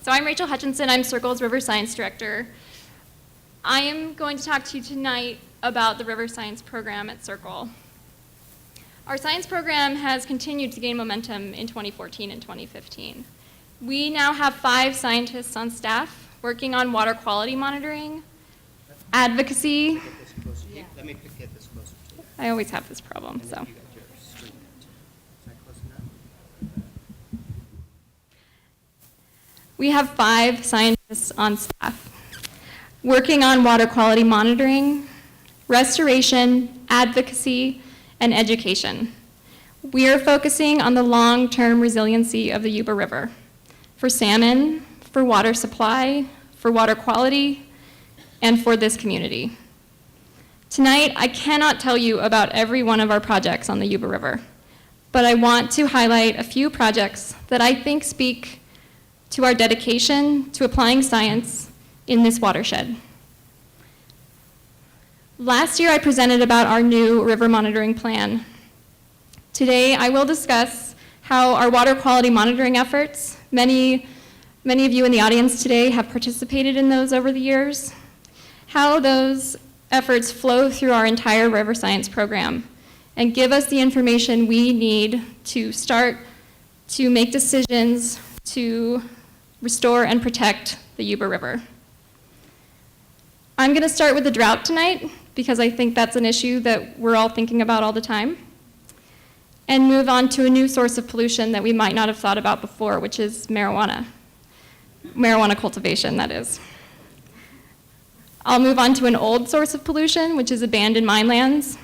So I'm Rachel Hutchinson. I'm Circle's River Science Director. I am going to talk to you tonight about the River Science program at Circle. Our science program has continued to gain momentum in 2014 and 2015. We now have 5 scientists on staff working on water quality monitoring, advocacy. Let me get this closer to you. I always have this problem, so. Is that close enough? We have 5 scientists on staff working on water quality monitoring, restoration, advocacy, and education. We are focusing on the long-term resiliency of the Yuba River for salmon, for water supply, for water quality, and for this community. Tonight, I cannot tell you about every one of our projects on the Yuba River, but I want to highlight a few projects that I think speak to our dedication to applying science in this watershed. Last year, I presented about our new river monitoring plan. Today, I will discuss how our water quality monitoring efforts, many of you in the audience today have participated in those over the years, how those efforts flow through our entire river science program and give us the information we need to start to make decisions to restore and protect the Yuba River. I'm going to start with the drought tonight because I think that's an issue that we're all thinking about all the time, and move on to a new source of pollution that we might not have thought about before, which is marijuana. Marijuana cultivation, that is. I'll move on to an old source of pollution, which is abandoned mine lands,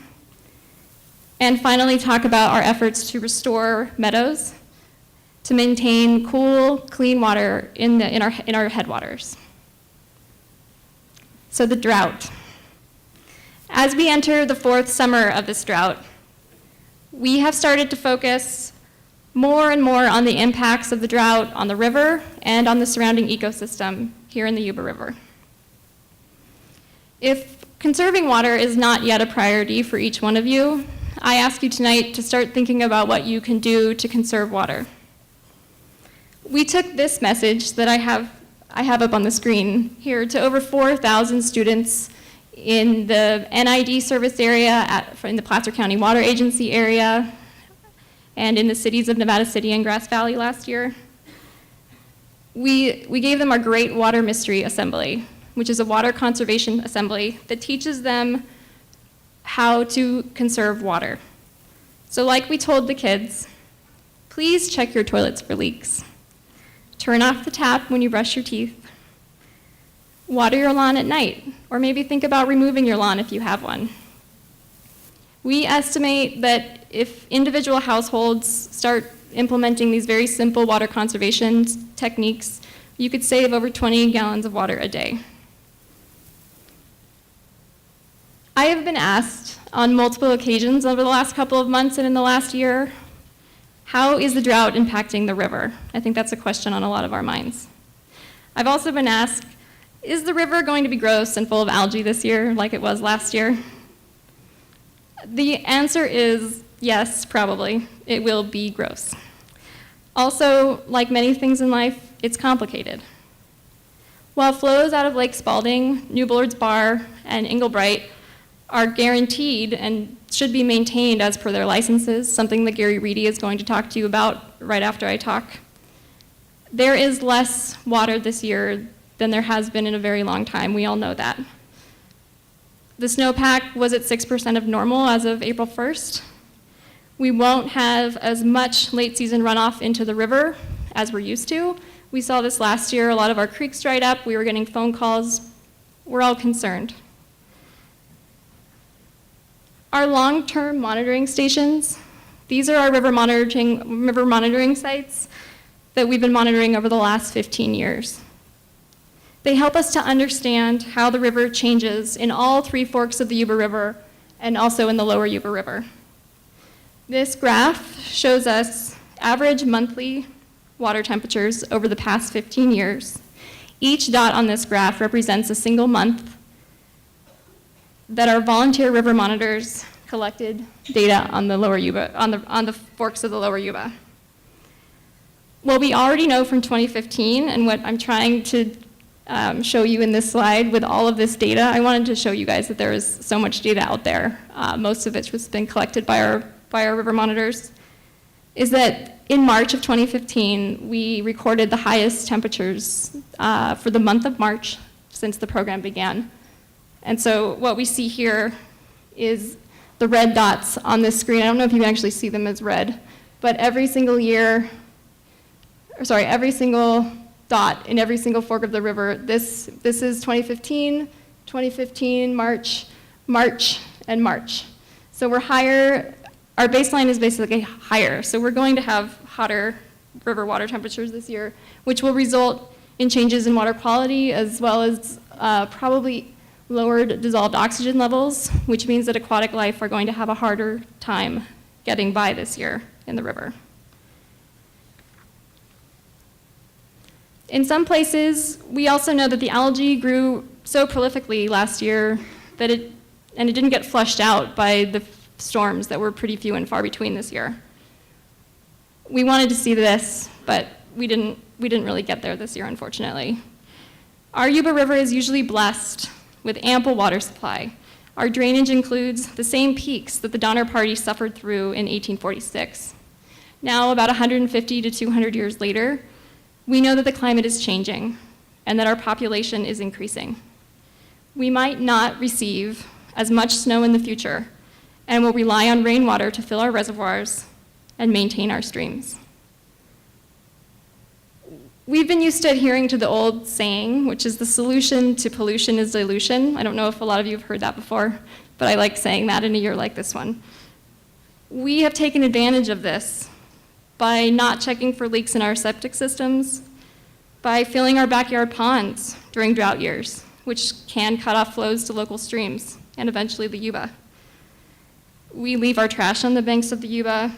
and finally talk about our efforts to restore meadows to maintain cool, clean water in our headwaters. So the drought. As we enter the 4th summer of this drought, we have started to focus more and more on the impacts of the drought on the river and on the surrounding ecosystem here in the Yuba River. If conserving water is not yet a priority for each one of you, I ask you tonight to start thinking about what you can do to conserve water. We took this message that I have up on the screen here to over 4,000 students in the NID service area, in the Placer County Water Agency area, and in the cities of Nevada City and Grass Valley last year. We gave them our Great Water Mystery Assembly, which is a water conservation assembly that teaches them how to conserve water. So like we told the kids, please check your toilets for leaks. Turn off the tap when you brush your teeth. Water your lawn at night, or maybe think about removing your lawn if you have one. We estimate that if individual households start implementing these very simple water conservation techniques, you could save over 20 gallons of water a day. I have been asked on multiple occasions over the last couple of months and in the last year, how is the drought impacting the river? I think that's a question on a lot of our minds. I've also been asked, is the river going to be gross and full of algae this year like it was last year? The answer is yes, probably. It will be gross. Also, like many things in life, it's complicated. While flows out of Lake Spalding, New Bullards Bar, and Englebright are guaranteed and should be maintained as per their licenses, something that Gary Reedy is going to talk to you about right after I talk, there is less water this year than there has been in a very long time. We all know that. The snowpack was at 6% of normal as of April 1st. We won't have as much late season runoff into the river as we're used to. We saw this last year. A lot of our creeks dried up. We were getting phone calls. We're all concerned. Our long-term monitoring stations, these are our river monitoring sites that we've been monitoring over the last 15 years. They help us to understand how the river changes in all 3 forks of the Yuba River and also in the lower Yuba River. This graph shows us average monthly water temperatures over the past 15 years. Each dot on this graph represents a single month that our volunteer river monitors collected data on the lower Yuba, on the forks of the lower Yuba. What we already know from 2015, and what I'm trying to show you in this slide with all of this data, I wanted to show you guys that there is so much data out there, most of which has been collected by our river monitors, is that in March of 2015, we recorded the highest temperatures for the month of March since the program began. And so what we see here is the red dots on this screen. I don't know if you can actually see them as red, but every single year, every single dot in every single fork of the river, this is 2015, March, and March. So we're higher, our baseline is basically higher, so we're going to have hotter river water temperatures this year, which will result in changes in water quality as well as probably lowered dissolved oxygen levels, which means that aquatic life are going to have a harder time getting by this year in the river. In some places, we also know that the algae grew so prolifically last year that it didn't get flushed out by the storms that were pretty few and far between this year. We wanted to see this, but we didn't really get there this year, unfortunately. Our Yuba River is usually blessed with ample water supply. Our drainage includes the same peaks that the Donner Party suffered through in 1846. Now, about 150 to 200 years later, we know that the climate is changing and that our population is increasing. We might not receive as much snow in the future and will rely on rainwater to fill our reservoirs and maintain our streams. We've been used to adhering to the old saying, which is the solution to pollution is dilution. I don't know if a lot of you have heard that before, but I like saying that in a year like this one. We have taken advantage of this by not checking for leaks in our septic systems, by filling our backyard ponds during drought years, which can cut off flows to local streams and eventually the Yuba. We leave our trash on the banks of the Yuba,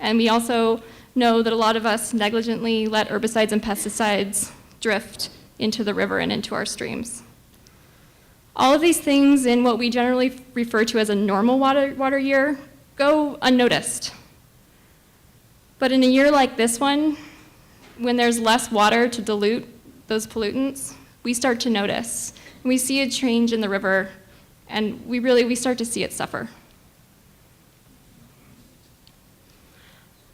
and we also know that a lot of us negligently let herbicides and pesticides drift into the river and into our streams. All of these things in what we generally refer to as a normal water year go unnoticed. But in a year like this one, when there's less water to dilute those pollutants, we start to notice. We see a change in the river, and we start to see it suffer.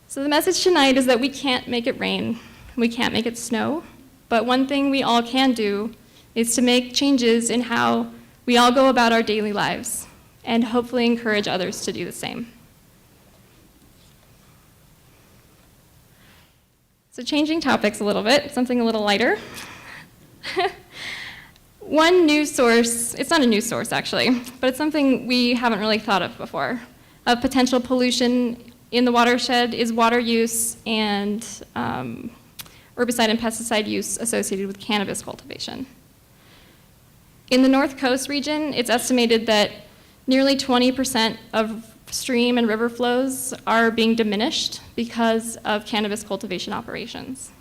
So the message tonight is that we can't make it rain, we can't make it snow, but one thing we all can do is to make changes in how we all go about our daily lives, and hopefully encourage others to do the same. So changing topics a little bit, something a little lighter. One news source, it's not a news source actually, but it's something we haven't really thought of before, of potential pollution in the watershed is water use and herbicide and pesticide use associated with cannabis cultivation. In the North Coast region, it's estimated that nearly 20% of stream and river flows are being diminished because of cannabis cultivation operations.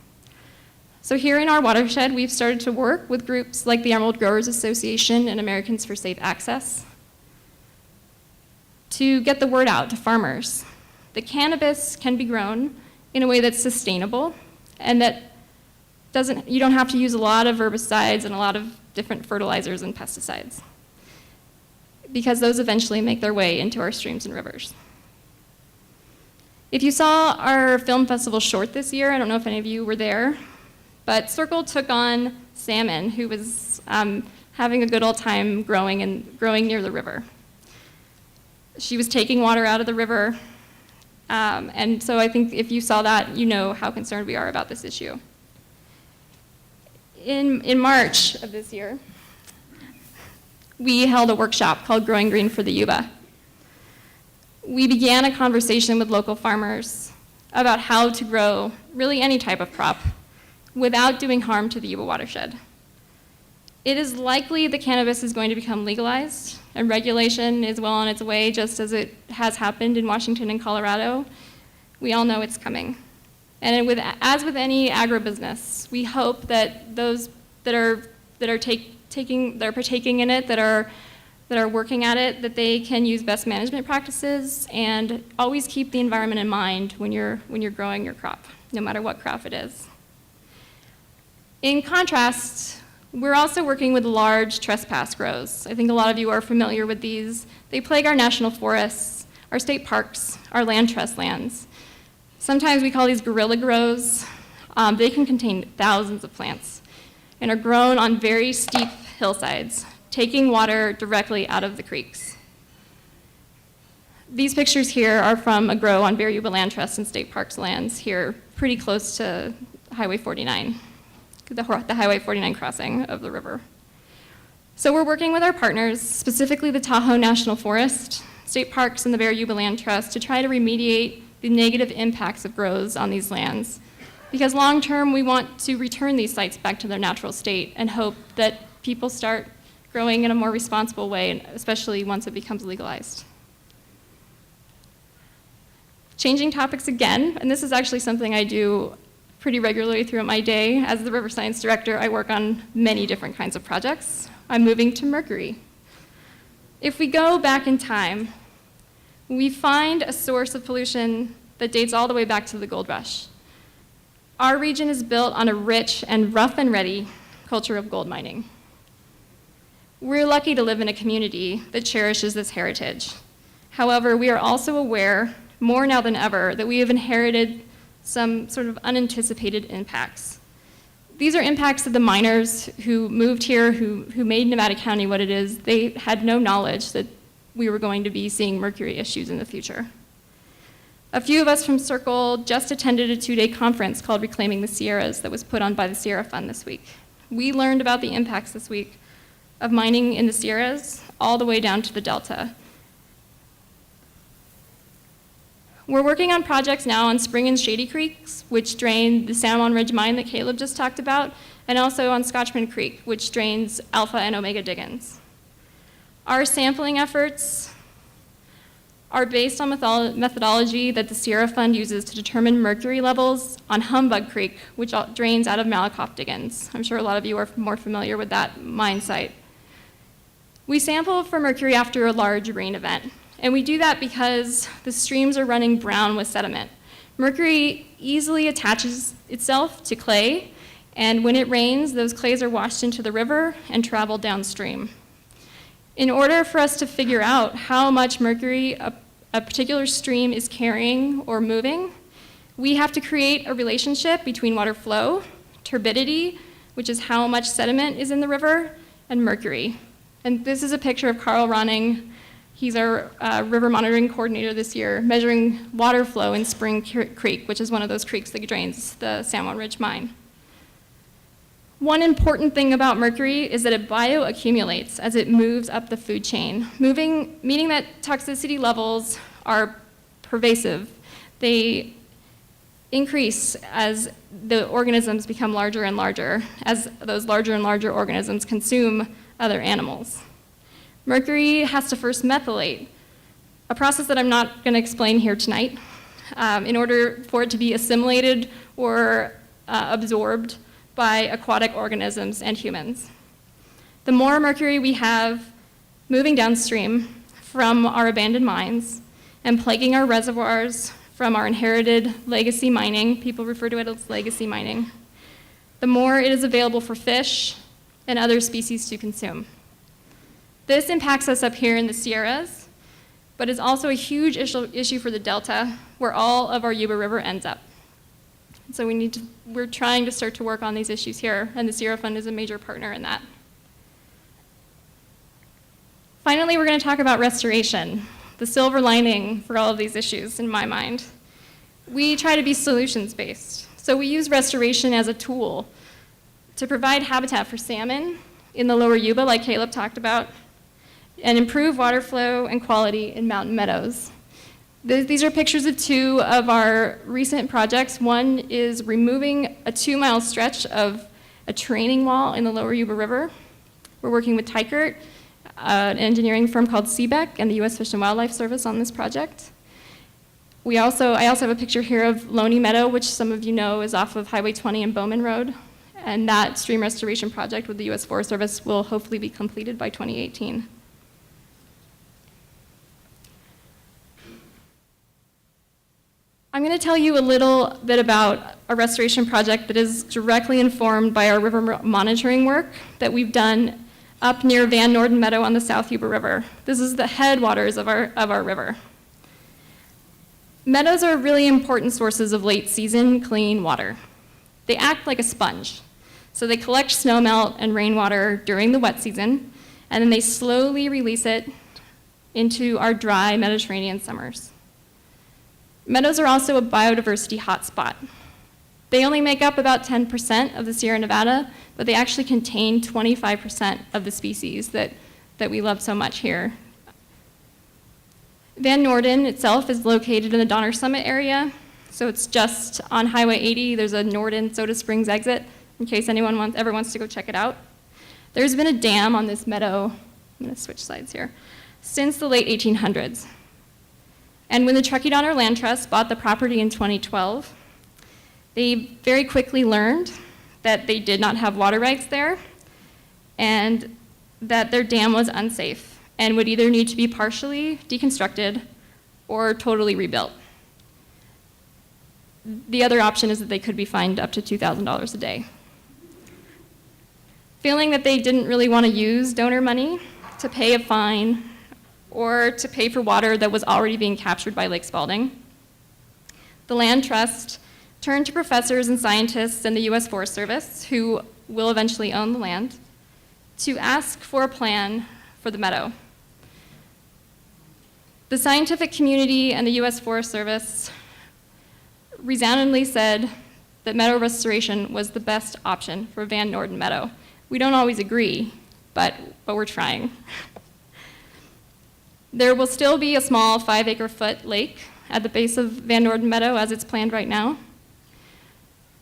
So here in our watershed, we've started to work with groups like the Emerald Growers Association and Americans for Safe Access to get the word out to farmers that cannabis can be grown in a way that's sustainable and that you don't have to use a lot of herbicides and a lot of different fertilizers and pesticides, because those eventually make their way into our streams and rivers. If you saw our film festival short this year, I don't know if any of you were there, but Circle took on Salmon, who was having a good old time growing near the river. She was taking water out of the river, and so I think if you saw that, you know how concerned we are about this issue. In March of this year, we held a workshop called Growing Green for the Yuba. We began a conversation with local farmers about how to grow really any type of crop without doing harm to the Yuba watershed. It is likely that cannabis is going to become legalized, and regulation is well on its way, just as it has happened in Washington and Colorado. We all know it's coming. And as with any agribusiness, we hope that those that are partaking in it, that are working at it, that they can use best management practices and always keep the environment in mind when you're growing your crop. no matter what crop it is. In contrast, we're also working with large Trespass Grows. I think a lot of you are familiar with these. They plague our national forests, our state parks, our land trust lands. Sometimes we call these gorilla grows. They can contain thousands of plants and are grown on very steep hillsides, taking water directly out of the creeks. These pictures here are from a grow on Bear Yuba Land Trust and State Parks lands here, pretty close to Highway 49, the Highway 49 crossing of the river. So we're working with our partners, specifically the Tahoe National Forest, State Parks, and the Bear Yuba Land Trust to try to remediate the negative impacts of grows on these lands. Because long term, we want to return these sites back to their natural state and hope that people start growing in a more responsible way, especially once it becomes legalized. Changing topics again, and this is actually something I do pretty regularly throughout my day. As the River Science Director, I work on many different kinds of projects. I'm moving to Mercury. If we go back in time, we find a source of pollution that dates all the way back to the gold rush. Our region is built on a rich and rough and ready culture of gold mining. We're lucky to live in a community that cherishes this heritage. However, we are also aware, more now than ever, that we have inherited some sort of unanticipated impacts. These are impacts of the miners who moved here, who made Nevada County what it is. They had no knowledge that we were going to be seeing mercury issues in the future. A few of us from Circle just attended a 2-day conference called Reclaiming the Sierras that was put on by the Sierra Fund this week. We learned about the impacts this week of mining in the Sierras all the way down to the Delta. We're working on projects now on Spring and Shady Creeks, which drain the San Juan Ridge mine that Caleb just talked about, and also on Scotchman Creek, which drains Alpha and Omega Diggins. Our sampling efforts are based on methodology that the Sierra Fund uses to determine mercury levels on Humbug Creek, which drains out of Malakoff Diggins. I'm sure a lot of you are more familiar with that mine site. We sample for mercury after a large rain event, and we do that because the streams are running brown with sediment. Mercury easily attaches itself to clay, and when it rains, those clays are washed into the river and travel downstream. In order for us to figure out how much mercury a particular stream is carrying or moving, we have to create a relationship between water flow, turbidity, which is how much sediment is in the river, and mercury. And this is a picture of Carl Ronning. He's our river monitoring coordinator this year, measuring water flow in Spring Creek, which is one of those creeks that drains the San Juan Ridge mine. One important thing about mercury is that it bioaccumulates as it moves up the food chain, meaning that toxicity levels are pervasive. They increase as the organisms become larger and larger, as those larger and larger organisms consume other animals. Mercury has to first methylate, a process that I'm not going to explain here tonight, in order for it to be assimilated or absorbed by aquatic organisms and humans. The more mercury we have moving downstream from our abandoned mines and plaguing our reservoirs from our inherited legacy mining, people refer to it as legacy mining, the more it is available for fish and other species to consume. This impacts us up here in the Sierras, but is also a huge issue for the Delta, where all of our Yuba River ends up. So we're trying to start to work on these issues here, and the Sierra Fund is a major partner in that. Finally, we're going to talk about restoration, the silver lining for all of these issues in my mind. We try to be solutions-based. So we use restoration as a tool to provide habitat for salmon in the lower Yuba, like Caleb talked about, and improve water flow and quality in mountain meadows. These are pictures of two of our recent projects. One is removing a 2-mile stretch of a training wall in the lower Yuba River. We're working with Tykert, an engineering firm called Seebeck, and the U.S. Fish and Wildlife Service on this project. I also have a picture here of Loney Meadow, which some of you know is off of Highway 20 and Bowman Road. And that stream restoration project with the U.S. Forest Service will hopefully be completed by 2018. I'm going to tell you a little bit about a restoration project that is directly informed by our river monitoring work that we've done up near Van Norden Meadow on the South Yuba River. This is the headwaters of our river. Meadows are really important sources of late season clean water. They act like a sponge. So they collect snowmelt and rainwater during the wet season, and then they slowly release it into our dry Mediterranean summers. Meadows are also a biodiversity hotspot. They only make up about 10% of the Sierra Nevada, but they actually contain 25% of the species that we love so much here. Van Norden itself is located in the Donner Summit area, so it's just on Highway 80. There's a Norden Soda Springs exit, in case anyone ever wants to go check it out. There's been a dam on this meadow, I'm gonna switch sides here, since the late 1800s. And when the Truckee Donner Land Trust bought the property in 2012, they very quickly learned that they did not have water rights there and that their dam was unsafe and would either need to be partially deconstructed or totally rebuilt. The other option is that they could be fined up to $2,000 a day. Feeling that they didn't really want to use donor money to pay a fine or to pay for water that was already being captured by Lake Spalding, the Land Trust turned to professors and scientists in the U.S. Forest Service, who will eventually own the land, to ask for a plan for the meadow. The scientific community and the U.S. Forest Service resoundingly said that meadow restoration was the best option for Van Norden Meadow. We don't always agree, but we're trying. There will still be a small 5-acre-foot lake at the base of Van Norden Meadow as it's planned right now.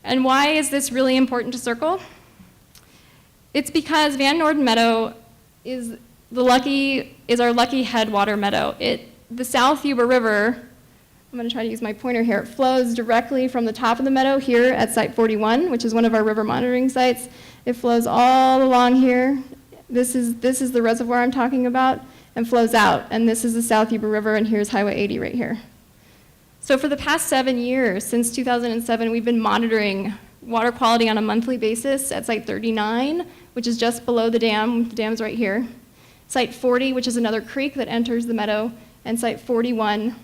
And why is this really important to circle? It's because Van Norden Meadow is our lucky headwater meadow. The South Yuba River, I'm going to try to use my pointer here, it flows directly from the top of the meadow here at Site 41, which is one of our river monitoring sites. It flows all along here. This is the reservoir I'm talking about, and flows out. And this is the South Yuba River, and here's Highway 80 right here. So for the past 7 years, since 2007, we've been monitoring water quality on a monthly basis at Site 39, which is just below the dam. The dam's right here. Site 40, which is another creek that enters the meadow, and Site 41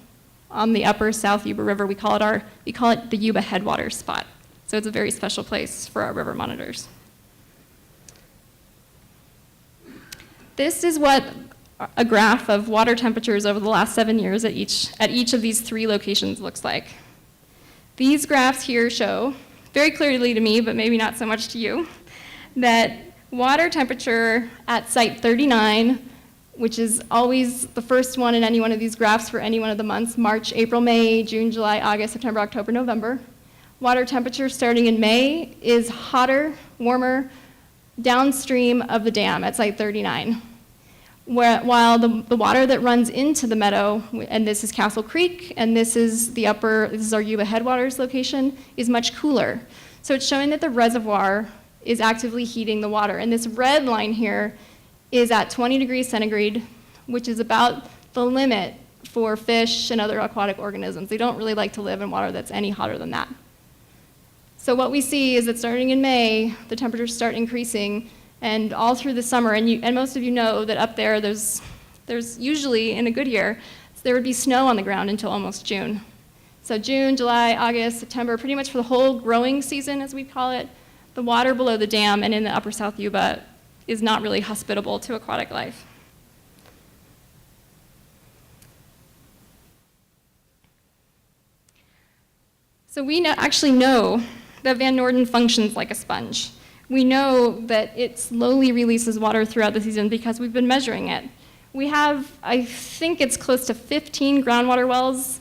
on the upper South Yuba River. We call it the Yuba headwaters spot. So it's a very special place for our river monitors. This is what a graph of water temperatures over the last 7 years at each of these 3 locations looks like. These graphs here show, very clearly to me, but maybe not so much to you, that water temperature at Site 39, which is always the first one in any one of these graphs for any one of the months, March, April, May, June, July, August, September, October, November. Water temperature starting in May is hotter, warmer, downstream of the dam at Site 39. While the water that runs into the meadow, and this is Castle Creek, and this is our Yuba Headwaters location, is much cooler. So it's showing that the reservoir is actively heating the water. And this red line here is at 20 degrees centigrade, which is about the limit for fish and other aquatic organisms. They don't really like to live in water that's any hotter than that. So what we see is that starting in May, the temperatures start increasing, and all through the summer, and most of you know that up there, there's usually, in a good year, there would be snow on the ground until almost June. So June, July, August, September, pretty much for the whole growing season, as we call it, the water below the dam and in the upper South Yuba is not really hospitable to aquatic life. So we actually know that Van Norden functions like a sponge. We know that it slowly releases water throughout the season because we've been measuring it. We have, I think it's close to 15 groundwater wells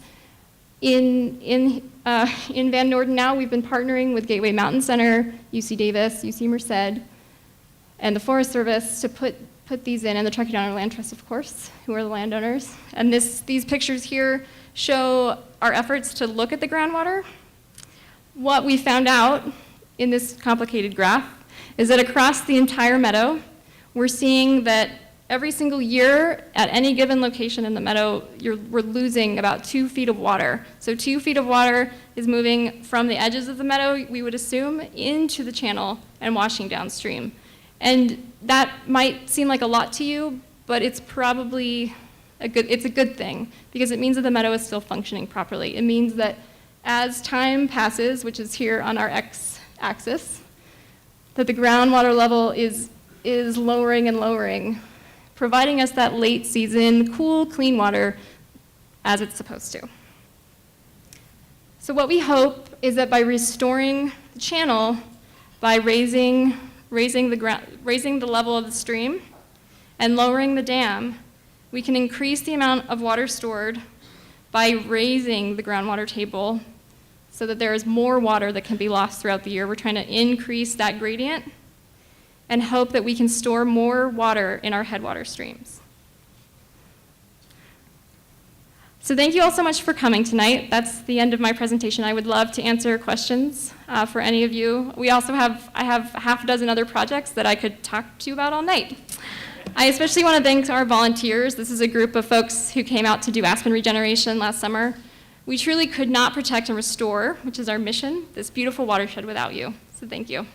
in Van Norden now. We've been partnering with Gateway Mountain Center, UC Davis, UC Merced, and the Forest Service to put these in, and the Truckee Donner Land Trust, of course, who are the landowners. And these pictures here show our efforts to look at the groundwater. What we found out in this complicated graph is that across the entire meadow, we're seeing that every single year at any given location in the meadow, we're losing about 2 feet of water. So 2 feet of water is moving from the edges of the meadow, we would assume, into the channel and washing downstream. And that might seem like a lot to you, but it's probably a good thing, because it means that the meadow is still functioning properly. It means that as time passes, which is here on our x-axis, that the groundwater level is lowering and lowering, providing us that late season, cool, clean water as it's supposed to. So what we hope is that by restoring the channel, by raising the level of the stream and lowering the dam, we can increase the amount of water stored by raising the groundwater table so that there is more water that can be lost throughout the year. We're trying to increase that gradient and hope that we can store more water in our headwater streams. So thank you all so much for coming tonight. That's the end of my presentation. I would love to answer questions for any of you. I have half a dozen other projects that I could talk to you about all night. I especially want to thank our volunteers. This is a group of folks who came out to do aspen regeneration last summer. We truly could not protect and restore, which is our mission, this beautiful watershed without you. So thank you.